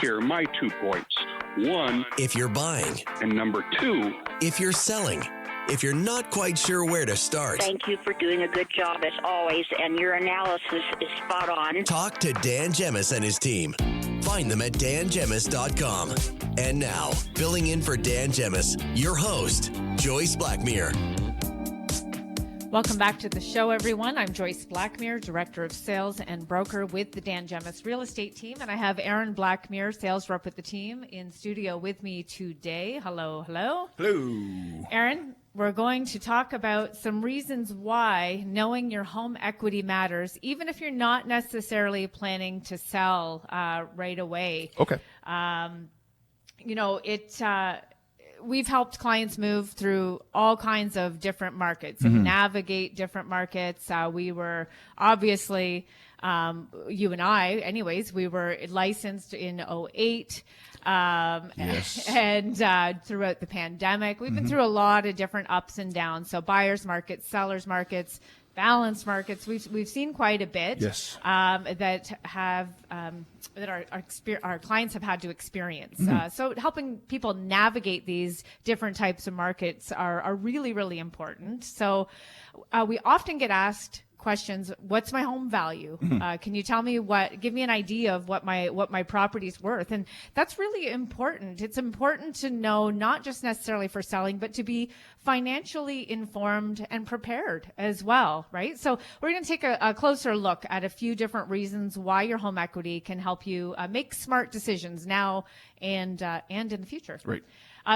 here are my 2 points. 1, if you're buying, and number 2, if you're selling, if you're not quite sure where to start. Thank you for doing a good job as always, and your analysis is spot on. Talk to Dan Gemus and his team. Find them at dangemus.com. And now, filling in for Dan Gemus, your host, Joyce Blackmere. Welcome back to the show, everyone. I'm Joyce Blackmere, Director of Sales and Broker with the Dan Gemus Real Estate Team. And I have Aaron Blackmere, Sales Rep with the team, in studio with me today. Hello, hello. Hello. Aaron, we're going to talk about some reasons why knowing your home equity matters, even if you're not necessarily planning to sell right away. Okay. We've helped clients move through all kinds of different markets and navigate different markets. We were obviously, you and I, anyways, we were licensed in 2008. Yes. And throughout the pandemic, we've been through a lot of different ups and downs. So buyers markets, sellers markets, balanced markets. We've seen quite a bit. Yes. That our clients have had to experience. So helping people navigate these different types of markets are really, really important. So we often get asked questions. What's my home value? Can you tell me give me an idea of what my property's worth? And that's really important. It's important to know, not just necessarily for selling, but to be financially informed and prepared as well, right? So we're going to take a closer look at a few different reasons why your home equity can help you make smart decisions now and in the future. Right.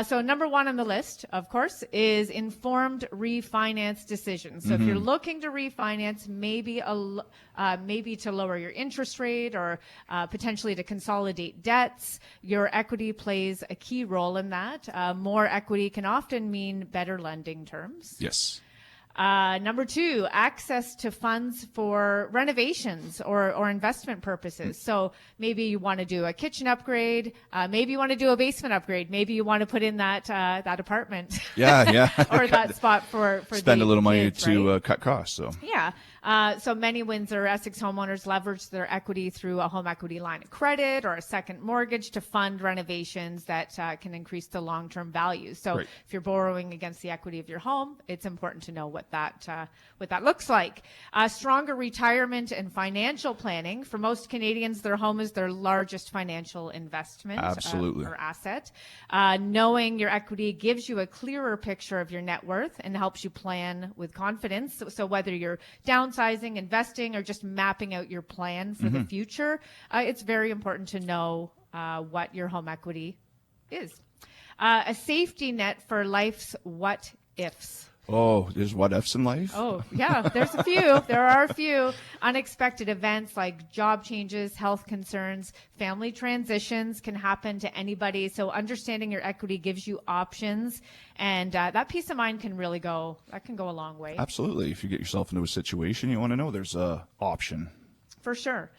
So number 1 on the list, of course, is informed refinance decisions. So if you're looking to refinance, maybe to lower your interest rate or potentially to consolidate debts, your equity plays a key role in that. More equity can often mean better lending terms. Yes. Number 2, access to funds for renovations or investment purposes. So maybe you want to do a kitchen upgrade. Maybe you want to do a basement upgrade. Maybe you want to put in that apartment. Yeah. Or that spot for spend a little money kids, to right? cut costs. So Yeah. So many Windsor Essex homeowners leverage their equity through a home equity line of credit or a second mortgage to fund renovations that can increase the long-term value. So Right. if you're borrowing against the equity of your home, it's important to know what that looks like. Stronger retirement and financial planning. For most Canadians, their home is their largest financial investment. Absolutely. Or asset. Knowing your equity gives you a clearer picture of your net worth and helps you plan with confidence. So whether you're downsizing, investing, or just mapping out your plan for the future, it's very important to know what your home equity is. A safety net for life's what-ifs. Oh, there's what-ifs in life? Oh, yeah, there's a few. There are a few unexpected events like job changes, health concerns, family transitions can happen to anybody. So understanding your equity gives you options, and that peace of mind can really go a long way. Absolutely. If you get yourself into a situation, you want to know there's a option. For sure.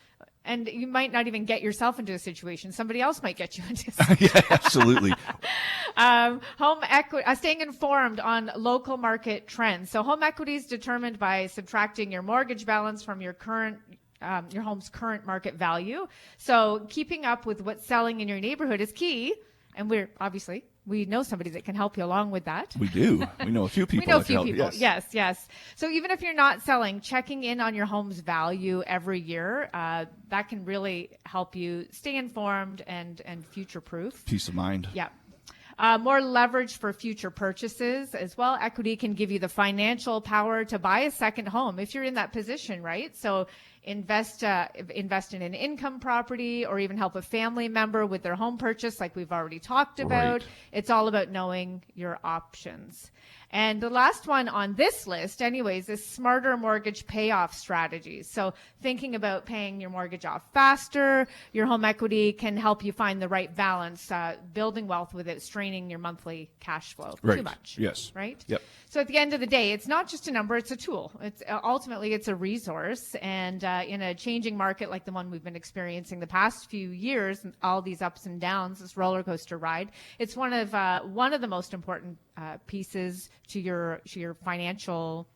And you might not even get yourself into a situation. Somebody else might get you into a situation. Yeah, absolutely. Home equity, staying informed on local market trends. So home equity is determined by subtracting your mortgage balance from your home's current market value. So keeping up with what's selling in your neighborhood is key. And we know somebody that can help you along with that. We do. We know a few people. We know a that few can help. people. Yes. Yes. So even if you're not selling, checking in on your home's value every year, that can really help you stay informed and future-proof. Peace of mind. Yeah. More leverage for future purchases as well. Equity can give you the financial power to buy a second home if you're in that position, right? So invest in an income property or even help a family member with their home purchase like we've already talked about. Right. It's all about knowing your options. And the last one on this list, anyways, is smarter mortgage payoff strategies. So thinking about paying your mortgage off faster, your home equity can help you find the right balance, building wealth without straining your monthly cash flow Right. too much. Yes. Right? Yep. So at the end of the day, it's not just a number, it's a tool. It's ultimately it's a resource. And in a changing market like the one we've been experiencing the past few years, and all these ups and downs, this roller coaster ride, it's one of the most important pieces to your financial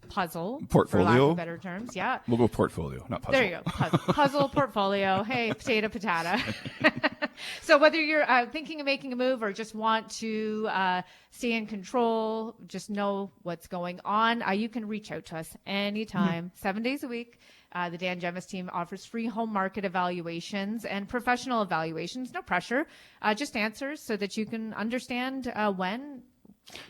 puzzle, Portfolio? for lack of better terms. Yeah. We'll go portfolio, not puzzle. There you go. Puzzle, portfolio. Hey, potato, patata. So whether you're thinking of making a move or just want to stay in control, just know what's going on, you can reach out to us anytime, 7 days a week. The Dan Gemus team offers free home market evaluations and professional evaluations. No pressure, just answers so that you can understand when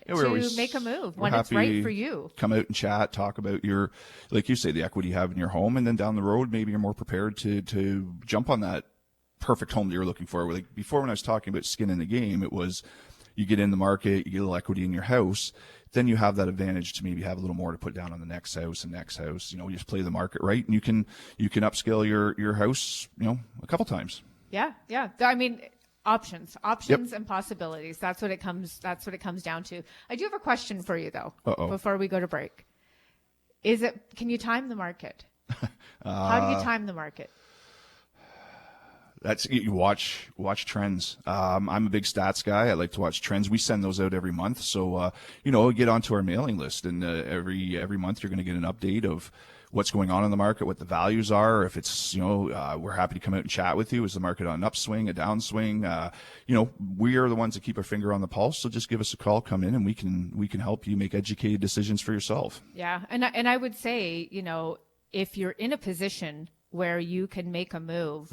to make a move, when it's right for you. Come out and chat, talk about your, like you say, the equity you have in your home, and then down the road, maybe you're more prepared to jump on that perfect home that you're looking for. Like before, when I was talking about skin in the game, it was you get in the market, you get a little equity in your house, then you have that advantage to maybe have a little more to put down on the next house and next house. You just play the market right, and you can upscale your house, a couple times. Yeah. I mean, options Yep. and possibilities. That's what it comes down to. I do have a question for you though. Uh-oh. Before we go to break. Can you time the market? How do you time the market? That's you watch trends. I'm a big stats guy. I like to watch trends. We send those out every month. So, get onto our mailing list, and every month you're going to get an update of what's going on in the market, what the values are. If it's, we're happy to come out and chat with you. Is the market on an upswing, a downswing? We are the ones that keep our finger on the pulse. So just give us a call, come in, and we can help you make educated decisions for yourself. Yeah. And I would say, if you're in a position where you can make a move,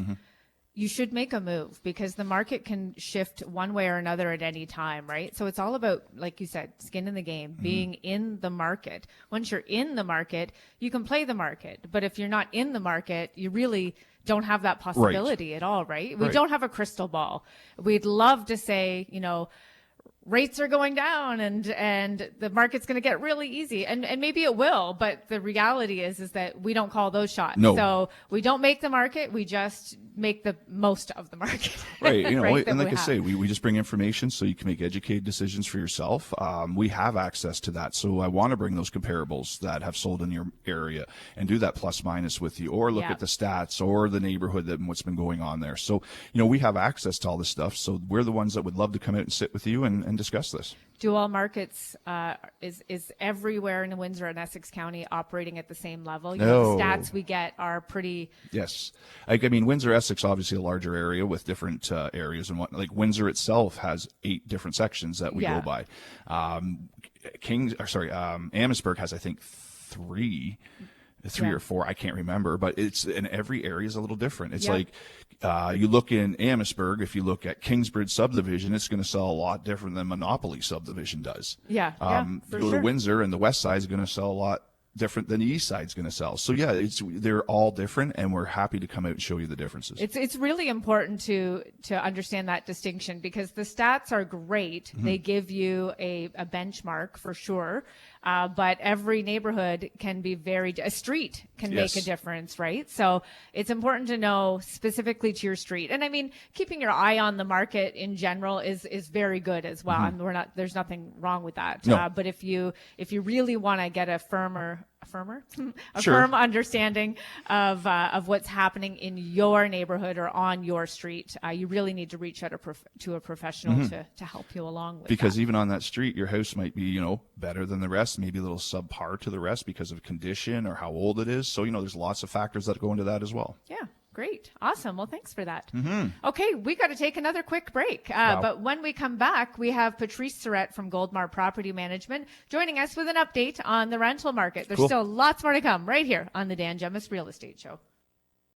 you should make a move, because the market can shift one way or another at any time, right? So it's all about, like you said, skin in the game, being in the market. Once you're in the market, you can play the market. But if you're not in the market, you really don't have that possibility at all, right? We don't have a crystal ball. We'd love to say, rates are going down and the market's going to get really easy, and maybe it will, but the reality is that we don't call those shots. No. So we don't make the market, we just make the most of the market. Right. Right, and like I say, we just bring information so you can make educated decisions for yourself. We have access to that. So I want to bring those comparables that have sold in your area and do that plus minus with you, or look at the stats or the neighborhood and what's been going on there. So, we have access to all this stuff. So we're the ones that would love to come out and sit with you and discuss this. Do all markets, is everywhere in the Windsor and Essex County operating at the same level? No. The stats we get are pretty. Yes. Windsor, Essex, obviously a larger area with different areas, and like Windsor itself has 8 different sections that we go by. Amherstburg has, I think, 3 or 4, I can't remember, but and every area is a little different. It's like, you look in Amherstburg, if you look at Kingsbridge subdivision, it's going to sell a lot different than Monopoly subdivision does. For go to Windsor, and the west side is going to sell a lot different than the east side's going to sell. So they're all different, and we're happy to come out and show you the differences. It's really important to understand that distinction, because the stats are great. They give you a benchmark for sure. But every neighborhood can be a street can make a difference, right? So it's important to know specifically to your street. And keeping your eye on the market in general is very good as well. There's nothing wrong with that. No. But if you really want to get a firm understanding of what's happening in your neighborhood or on your street, you really need to reach out to a professional to help you along with because that. Even on that street, your house might be, better than the rest, maybe a little subpar to the rest because of condition or how old it is. So, there's lots of factors that go into that as well. Yeah. Great. Awesome. Well, thanks for that. Okay, we got to take another quick break. But when we come back, we have Patrice Surrett from Goldmar Property Management joining us with an update on the rental market. There's still lots more to come right here on the Dan Gemus Real Estate Show.